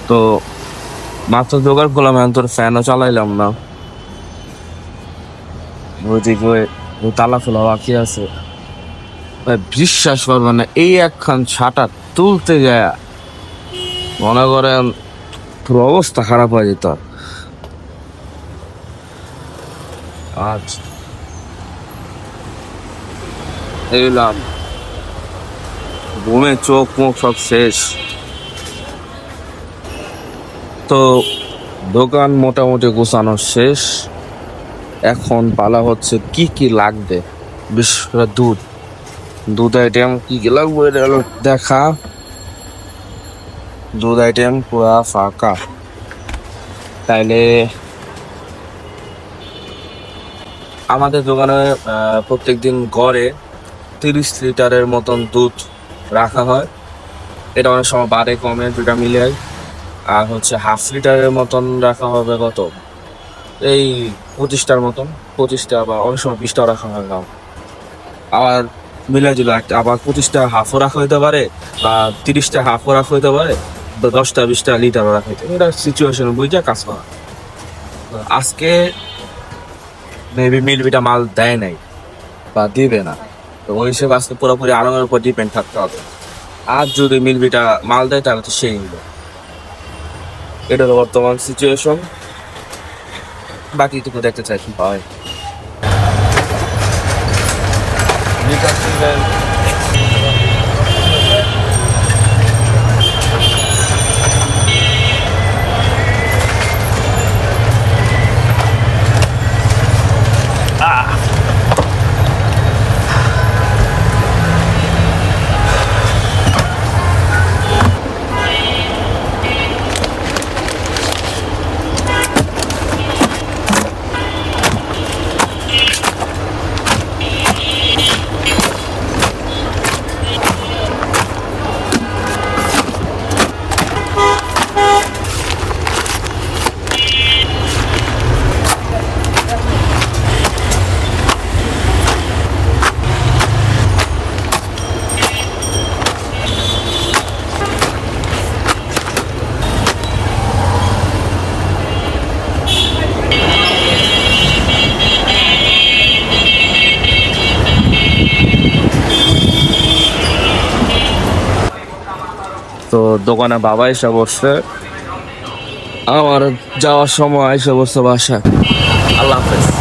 তো মাত্র জোগাড় করলাম, এখন তোর ফ্যানও চালাইলাম না। ওইদিকে ওই তালা খোলা বাকি আছে। ভাই বিশ্বাস করবে না, এই একখান ছাটা তুলতে যায় মনে করেন পুরো অবস্থা খারাপ হয়ে যেত। আচ্ছা, এলাম ঘুমে চোখ মুখ সব শেষ। তো দোকান মোটামুটি গোছানো শেষ। এখন পালা হচ্ছে কি কি লাগবে। বিশেষ করে দুধ দুধ আইটেম কি কি লাগবে এটা হলো দেখা। দুধ আইটেম পুরা ফাঁকা, তাইলে আমাদের দোকানে প্রত্যেকদিন গড়ে 30 লিটারের মতন দুধ রাখা হয়। এটা অনেক সময় বাড়ে কমে দুটা মিলে। আর হচ্ছে হাফ লিটারের মতন রাখা হবে কত, এই 25টার মতন, 25টা বা অনেক সময় 20টাও রাখা হয় না। আবার মিলাই দিল একটা, আবার 25টা হাফও রাখা হইতে পারে, বা 30টা হাফও রাখা হইতে পারে, বা 10টা 20টা লিটারও রাখা হইতে পারে। এটা সিচুয়েশন বুঝে কাজ করা। আজকে মেবি মিলবিটা মাল দেয় নাই বা দিবে না, তো ওই হিসেবে আজকে পুরোপুরি আলমের উপর ডিপেন্ড থাকতে হবে। আর যদি মিলবিটা মাল দেয় তাহলে তো সেই নিল। এটা হলো বর্তমান সিচুয়েশন। বাকিটুকু দেখতে চাই কি হয়। তো দোকানে বাবা এসে বসছে, আমার যাওয়ার সময় এসে বসছে বাসা। আল্লাহ হাফেজ।